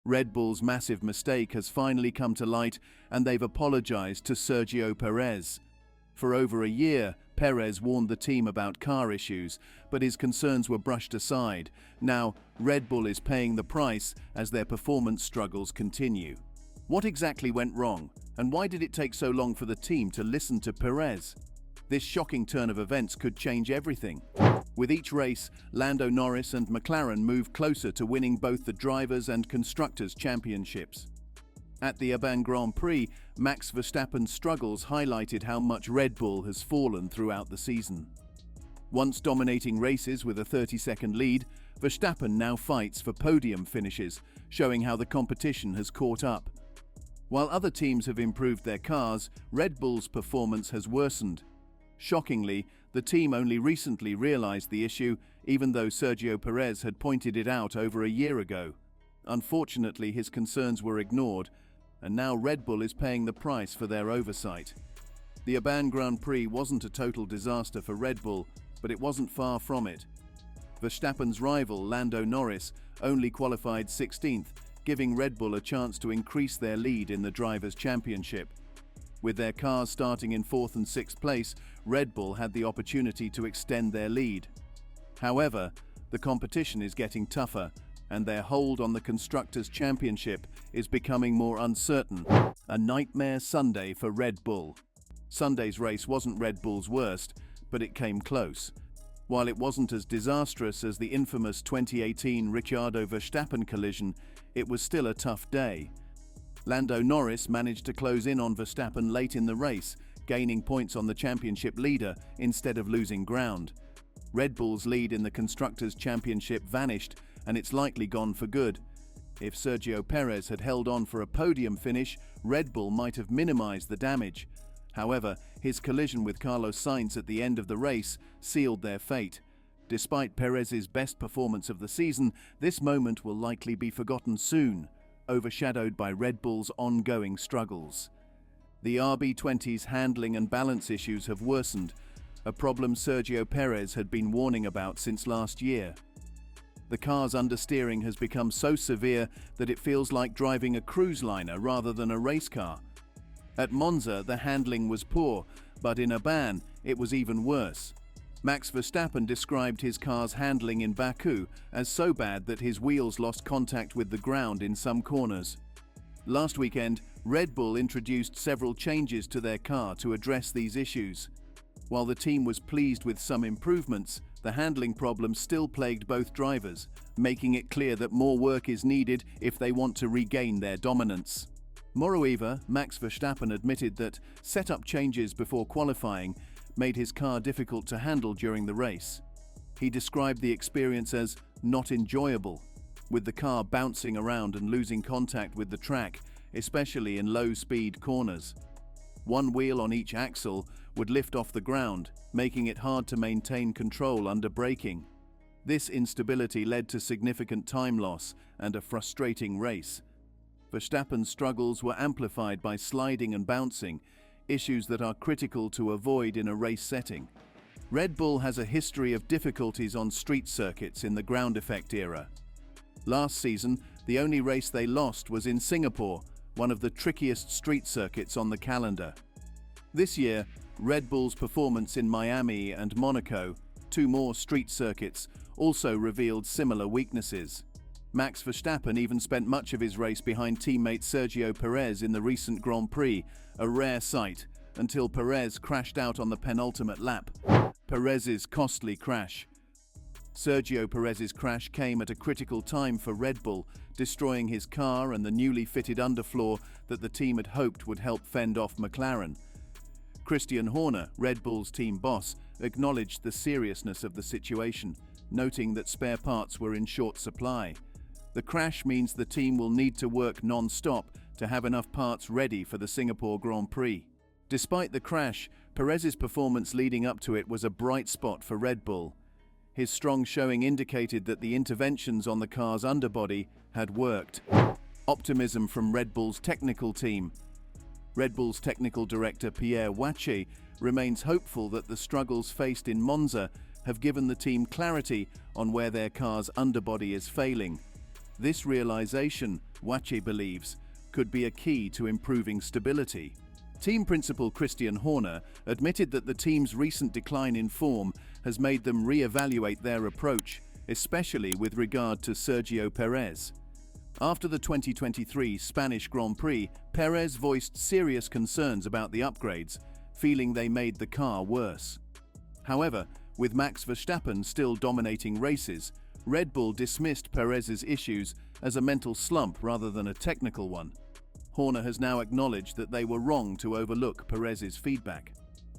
Red Bull's massive mistake has finally come to light, and they've apologized to Sergio Perez. For over a year, Perez warned the team about car issues, but his concerns were brushed aside. Now, Red Bull is paying the price as their performance struggles continue. What exactly went wrong, and why did it take so long for the team to listen to Perez? This shocking turn of events could change everything. With each race, Lando Norris and McLaren move closer to winning both the Drivers and Constructors Championships. At the Aban Grand Prix, Max Verstappen's struggles highlighted how much Red Bull has fallen throughout the season. Once dominating races with a 30-second lead, Verstappen now fights for podium finishes, showing how the competition has caught up. While other teams have improved their cars, Red Bull's performance has worsened. Shockingly, the team only recently realized the issue, even though Sergio Perez had pointed it out over a year ago. Unfortunately, his concerns were ignored, and now Red Bull is paying the price for their oversight. The Aban Grand Prix wasn't a total disaster for Red Bull, but it wasn't far from it. Verstappen's rival, Lando Norris, only qualified 16th, giving Red Bull a chance to increase their lead in the Drivers' Championship. With their cars starting in 4th and 6th place, Red Bull had the opportunity to extend their lead. However, the competition is getting tougher, and their hold on the Constructors' Championship is becoming more uncertain. A nightmare Sunday for Red Bull. Sunday's race wasn't Red Bull's worst, but it came close. While it wasn't as disastrous as the infamous 2018 Ricciardo Verstappen collision, it was still a tough day. Lando Norris managed to close in on Verstappen late in the race, gaining points on the championship leader instead of losing ground. Red Bull's lead in the Constructors' Championship vanished, and it's likely gone for good. If Sergio Perez had held on for a podium finish, Red Bull might have minimized the damage. However, his collision with Carlos Sainz at the end of the race sealed their fate. Despite Perez's best performance of the season, this moment will likely be forgotten soon, overshadowed by Red Bull's ongoing struggles. The RB20's handling and balance issues have worsened, a problem Sergio Perez had been warning about since last year. The car's understeering has become so severe that it feels like driving a cruise liner rather than a race car. At Monza, the handling was poor, but in Aban, it was even worse. Max Verstappen described his car's handling in Baku as so bad that his wheels lost contact with the ground in some corners. Last weekend, Red Bull introduced several changes to their car to address these issues. While the team was pleased with some improvements, the handling problems still plagued both drivers, making it clear that more work is needed if they want to regain their dominance. Moreover, Max Verstappen admitted that setup changes before qualifying made his car difficult to handle during the race. He described the experience as not enjoyable, with the car bouncing around and losing contact with the track, especially in low-speed corners. One wheel on each axle would lift off the ground, making it hard to maintain control under braking. This instability led to significant time loss and a frustrating race. Verstappen's struggles were amplified by sliding and bouncing, issues that are critical to avoid in a race setting. Red Bull has a history of difficulties on street circuits in the ground effect era. Last season, the only race they lost was in Singapore, one of the trickiest street circuits on the calendar. This year, Red Bull's performance in Miami and Monaco, two more street circuits, also revealed similar weaknesses. Max Verstappen even spent much of his race behind teammate Sergio Perez in the recent Grand Prix, a rare sight, until Perez crashed out on the penultimate lap. Perez's costly crash. Sergio Perez's crash came at a critical time for Red Bull, destroying his car and the newly fitted underfloor that the team had hoped would help fend off McLaren. Christian Horner, Red Bull's team boss, acknowledged the seriousness of the situation, noting that spare parts were in short supply. The crash means the team will need to work non-stop to have enough parts ready for the Singapore Grand Prix. Despite the crash, Perez's performance leading up to it was a bright spot for Red Bull. His strong showing indicated that the interventions on the car's underbody had worked. Optimism from Red Bull's technical team. Red Bull's technical director Pierre Wache remains hopeful that the struggles faced in Monza have given the team clarity on where their car's underbody is failing. This realization, Wache believes, could be a key to improving stability. Team principal Christian Horner admitted that the team's recent decline in form has made them re-evaluate their approach, especially with regard to Sergio Perez. After the 2023 Spanish Grand Prix, Perez voiced serious concerns about the upgrades, feeling they made the car worse. However, with Max Verstappen still dominating races, Red Bull dismissed Perez's issues as a mental slump rather than a technical one. Horner has now acknowledged that they were wrong to overlook Perez's feedback.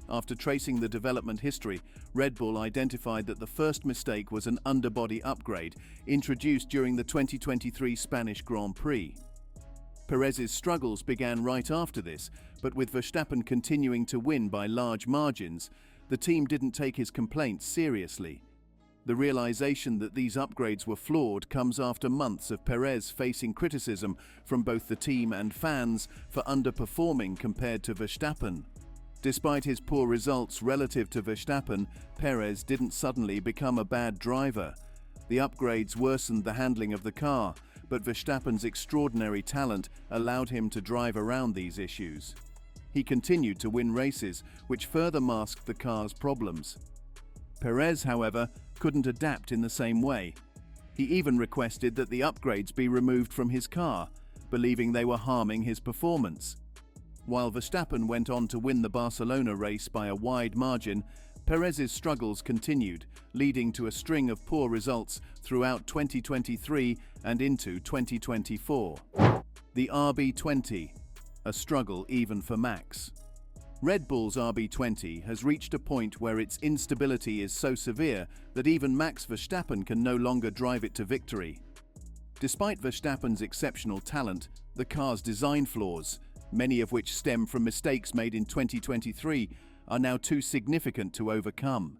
After tracing the development history, Red Bull identified that the first mistake was an underbody upgrade introduced during the 2023 Spanish Grand Prix. Perez's struggles began right after this, but with Verstappen continuing to win by large margins, the team didn't take his complaints seriously. The realization that these upgrades were flawed comes after months of Perez facing criticism from both the team and fans for underperforming compared to Verstappen. Despite his poor results relative to Verstappen, Perez didn't suddenly become a bad driver. The upgrades worsened the handling of the car, but Verstappen's extraordinary talent allowed him to drive around these issues. He continued to win races, which further masked the car's problems. Perez, however, couldn't adapt in the same way. He even requested that the upgrades be removed from his car, believing they were harming his performance. While Verstappen went on to win the Barcelona race by a wide margin, Perez's struggles continued, leading to a string of poor results throughout 2023 and into 2024. The RB20, a struggle even for Max. Red Bull's RB20 has reached a point where its instability is so severe that even Max Verstappen can no longer drive it to victory. Despite Verstappen's exceptional talent, the car's design flaws, many of which stem from mistakes made in 2023, are now too significant to overcome.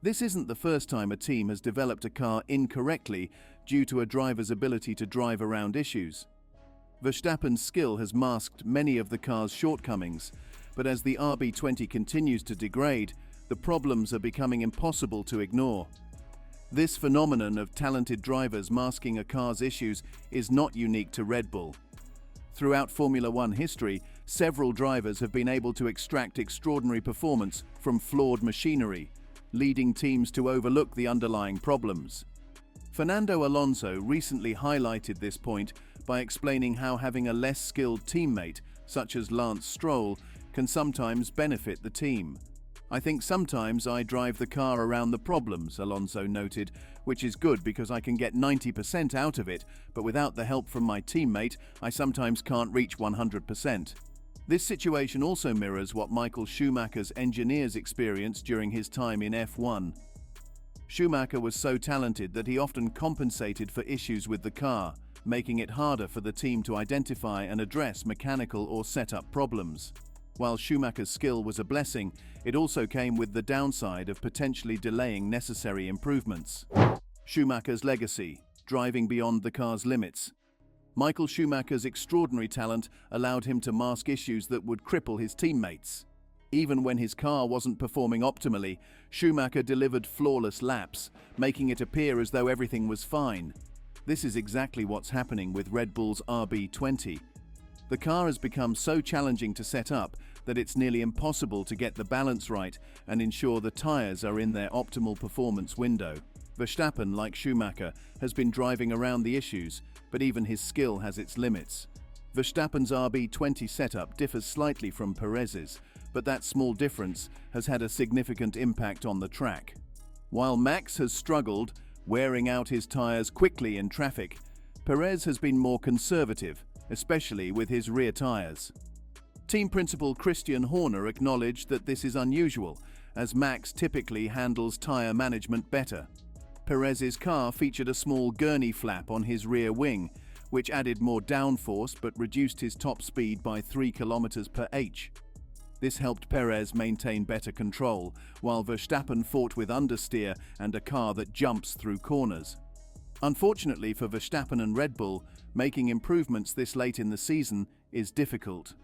This isn't the first time a team has developed a car incorrectly due to a driver's ability to drive around issues. Verstappen's skill has masked many of the car's shortcomings, but as the RB20 continues to degrade, the problems are becoming impossible to ignore. This phenomenon of talented drivers masking a car's issues is not unique to Red Bull. Throughout Formula One history, several drivers have been able to extract extraordinary performance from flawed machinery, leading teams to overlook the underlying problems. Fernando Alonso recently highlighted this point by explaining how having a less skilled teammate, such as Lance Stroll, can sometimes benefit the team. "I think sometimes I drive the car around the problems," Alonso noted, "which is good because I can get 90% out of it, but without the help from my teammate, I sometimes can't reach 100%. This situation also mirrors what Michael Schumacher's engineers experienced during his time in F1. Schumacher was so talented that he often compensated for issues with the car, making it harder for the team to identify and address mechanical or setup problems. While Schumacher's skill was a blessing, it also came with the downside of potentially delaying necessary improvements. Schumacher's legacy, driving beyond the car's limits. Michael Schumacher's extraordinary talent allowed him to mask issues that would cripple his teammates. Even when his car wasn't performing optimally, Schumacher delivered flawless laps, making it appear as though everything was fine. This is exactly what's happening with Red Bull's RB20. The car has become so challenging to set up that it's nearly impossible to get the balance right and ensure the tyres are in their optimal performance window. Verstappen, like Schumacher, has been driving around the issues, but even his skill has its limits. Verstappen's RB20 setup differs slightly from Perez's, but that small difference has had a significant impact on the track. While Max has struggled, wearing out his tyres quickly in traffic, Perez has been more conservative, especially with his rear tyres. Team principal Christian Horner acknowledged that this is unusual, as Max typically handles tyre management better. Perez's car featured a small gurney flap on his rear wing, which added more downforce but reduced his top speed by 3 km/h. This helped Perez maintain better control, while Verstappen fought with understeer and a car that jumps through corners. Unfortunately for Verstappen and Red Bull, making improvements this late in the season is difficult.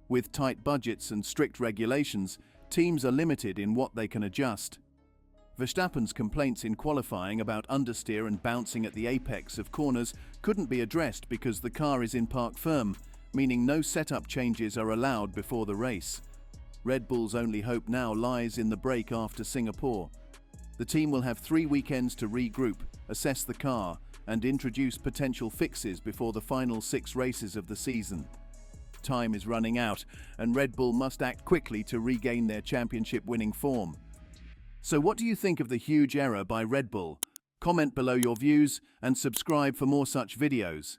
With tight budgets and strict regulations, teams are limited in what they can adjust. Verstappen's complaints in qualifying about understeer and bouncing at the apex of corners couldn't be addressed because the car is in park firm, meaning no setup changes are allowed before the race. Red Bull's only hope now lies in the break after Singapore. The team will have 3 weekends to regroup, assess the car, and introduce potential fixes before the final 6 races of the season. Time is running out, and Red Bull must act quickly to regain their championship-winning form. So what do you think of the huge error by Red Bull? Comment below your views and subscribe for more such videos.